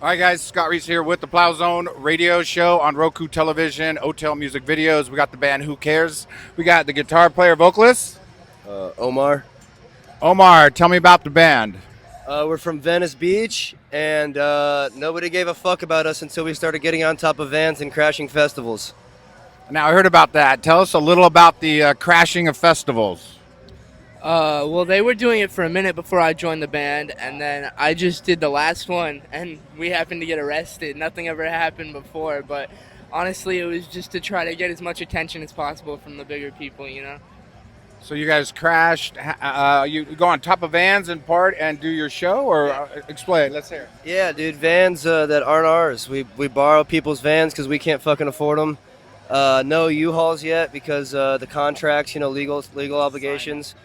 All right, guys, Scott Reese here with the Plowzone radio show on Roku television, Hotel music videos. We got the band Who Cares. We got the guitar player vocalist, Omar. Omar. Tell me about the band. We're from Venice Beach, and nobody gave a fuck about us until we started getting on top of vans and crashing festivals. Now, I heard about that. Tell us a little about the crashing of festivals. Well, they were doing it for a minute before I joined the band, and then I just did the last one, and we happened to get arrested. Nothing ever happened before, but honestly, it was just to try to get as much attention as possible from the bigger people, you know? So you guys crashed. You go on top of vans and part and do your show, or explain? Let's hear it. Yeah, dude, vans that aren't ours. We borrow people's vans because we can't fucking afford them. No U-Hauls yet because the contracts, legal obligations.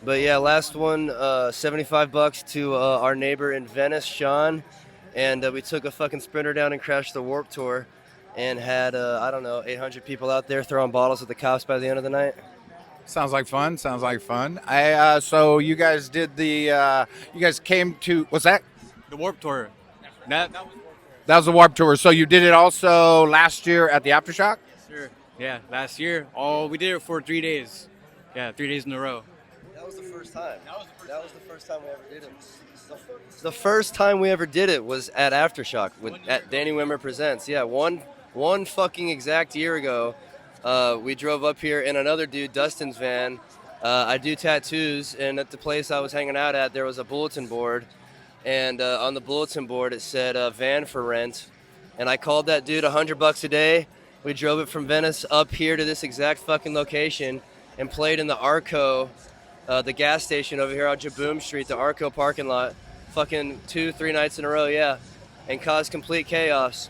But yeah, last one, $75 to our neighbor in Venice, Sean, and we took a fucking Sprinter down and crashed the Warp Tour, and had 800 people out there throwing bottles at the cops by the end of the night. Sounds like fun. Sounds like fun. So you guys did the. You guys came to. What's that? The Warp Tour. That was That was the Warp Tour. So you did it also last year at the Aftershock. sure. Yeah, last year. Oh, we did it for 3 days. Yeah, 3 days in a row. That was the first time. That was the first time we ever did it. The first time we ever did it was at Aftershock at Danny Wimmer Presents. Yeah, one fucking exact year ago. We drove up here in another dude, Dustin's van. I do tattoos, and at the place I was hanging out at, there was a bulletin board, and on the bulletin board it said "van for rent," and I called that dude $100 a day. We drove it from Venice up here to this exact fucking location, and played in the Arco, the gas station over here on Jaboom Street, the Arco parking lot, fucking 2-3 nights in a row, yeah, and caused complete chaos.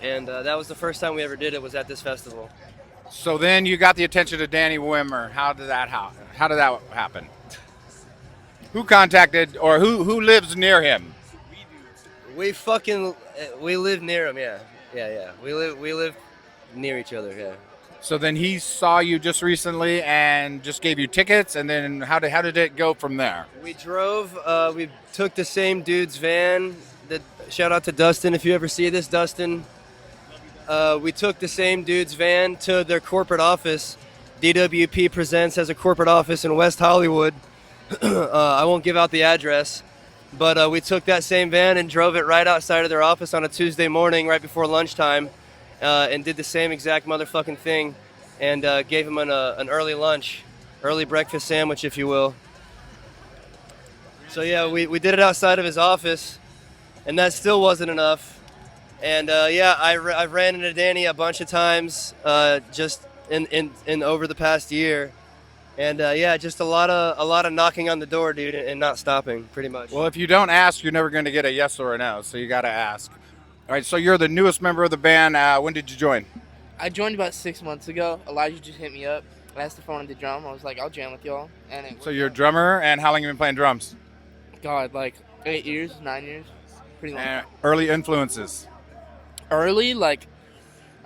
And that was the first time we ever did it, was at this festival. So then you got the attention of Danny Wimmer. How did that happen? How did that happen? Who contacted or who lives near him? We live near him, yeah. Yeah. We live near each other, yeah. So then he saw you just recently and just gave you tickets, and then how did it go from there? We drove, we took the same dude's van. Shout out to Dustin, if you ever see this, Dustin. We took the same dude's van to their corporate office. DWP Presents has a corporate office in West Hollywood. I won't give out the address, but we took that same van and drove it right outside of their office on a Tuesday morning right before lunchtime, and did the same exact motherfucking thing, and gave him an early lunch, early breakfast sandwich, if you will. So yeah, we did it outside of his office, and that still wasn't enough. And I ran into Danny a bunch of times, just in over the past year, and just a lot of knocking on the door, dude, and not stopping, pretty much. Well, if you don't ask, you're never going to get a yes or a no. So you got to ask. All right. So you're the newest member of the band. When did you join? I joined about 6 months ago. Elijah just hit me up, asked if I wanted to drum. I was like, I'll jam with y'all. And it So you're a drummer, and how long have you been playing drums? God, like 8 years, 9 years, pretty long. Early influences. Early, like,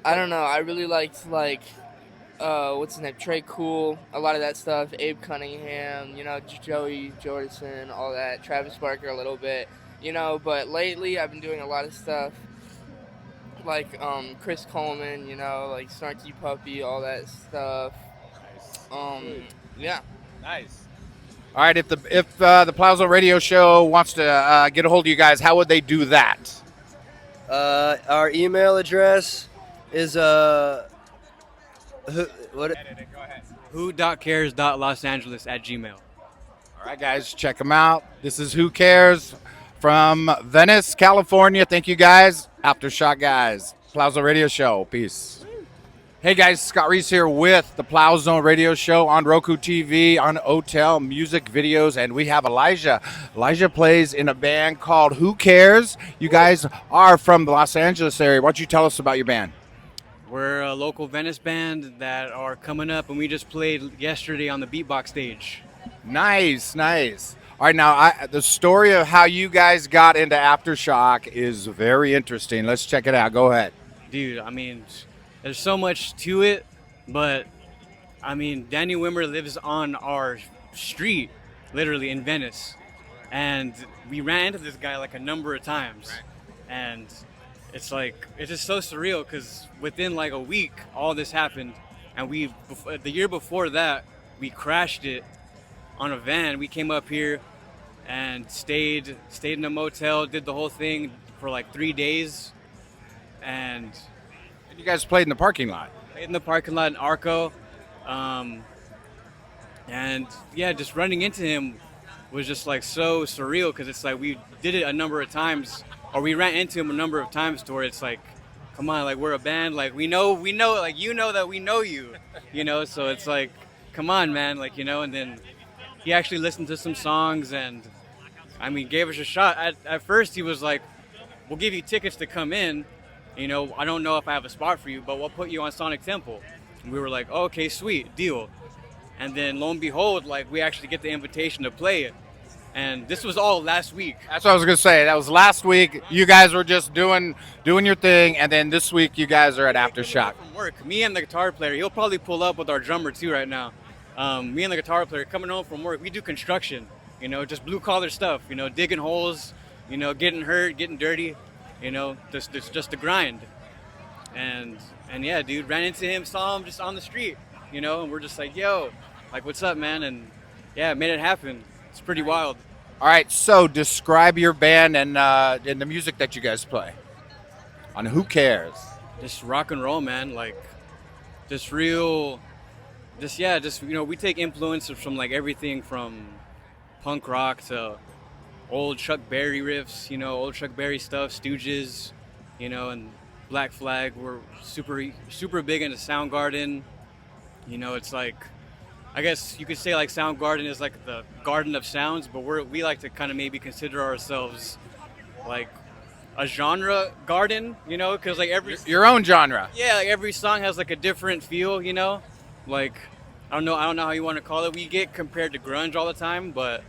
I don't know. I really liked what's his name, Trey Cool, a lot of that stuff. Abe Cunningham, Joey Jordison, all that. Travis Barker a little bit, But lately, I've been doing a lot of stuff like Chris Coleman, like Snarky Puppy, all that stuff. Yeah. Nice. All right. If the Plowzone radio show wants to get a hold of you guys, how would they do that? Our email address is Go ahead. who.cares.losangeles@gmail. All right, guys, check them out. This is Who Cares from Venice, California. Thank you, guys. Aftershock, guys. Plowzone Radio Show. Peace. Hey, guys, Scott Reese here with the Plowzone Radio Show on Roku TV, on Hotel Music Videos, and we have Elijah. Elijah plays in a band called Who Cares. You guys are from the Los Angeles area. Why don't you tell us about your band? We're a local Venice band that are coming up, and we just played yesterday on the beatbox stage. Nice. All right, now the story of how you guys got into Aftershock is very interesting. Let's check it out. Go ahead. Dude, I mean, there's so much to it, but I mean, Danny Wimmer lives on our street, literally in Venice, and we ran into this guy like a number of times. and it's like it's just so surreal because within like a week, all this happened, and the year before that, we crashed it on a van. We came up here and stayed in a motel, did the whole thing for like 3 days, and You guys played in the parking lot. played in the parking lot in Arco. Um, and yeah, just running into him was just like so surreal because it's like we did it a number of times, or we ran into him a number of times to where it's like, come on, like we're a band, like we know, like you know that we know you, so it's like, come on, man, like and then he actually listened to some songs and I mean gave us a shot. At first he was like, we'll give you tickets to come in, I don't know if I have a spot for you, but we'll put you on Sonic Temple. And we were like, oh, okay, sweet, deal. And then lo and behold, like we actually get the invitation to play it. And this was all last week. That's what I was gonna say. That was last week. You guys were just doing your thing, and then this week you guys are at Aftershock. From work, me and the guitar player, he'll probably pull up with our drummer too right now. Me and the guitar player coming home from work, we do construction, just blue collar stuff, digging holes, getting hurt, getting dirty, just the grind. And yeah, dude, ran into him, saw him just on the street, and we're just like, yo, like, what's up, man? And yeah, made it happen. It's pretty wild. All right, so describe your band and the music that you guys play on Who Cares. Just rock and roll, man. Like, just real, we take influences from like everything from punk rock to old Chuck Berry riffs, old Chuck Berry stuff, Stooges, and Black Flag. We're super big into Soundgarden. It's like, I guess you could say like Soundgarden is like the garden of sounds, but we like to kind of maybe consider ourselves like a genre garden, because like Your own genre. yeah, like every song has like a different feel, like I don't know how you want to call it. We get compared to grunge all the time, but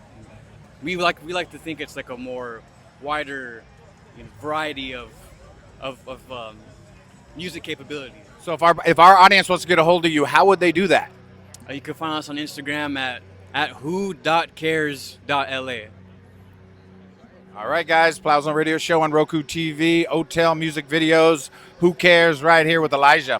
we like to think it's like a more wider variety of music capability. So if our audience wants to get a hold of you, how would they do that? You can find us on Instagram at who.cares.la. All right, guys, Plowzone Radio Show on Roku TV, Hotel music videos. Who Cares? Right here with Elijah.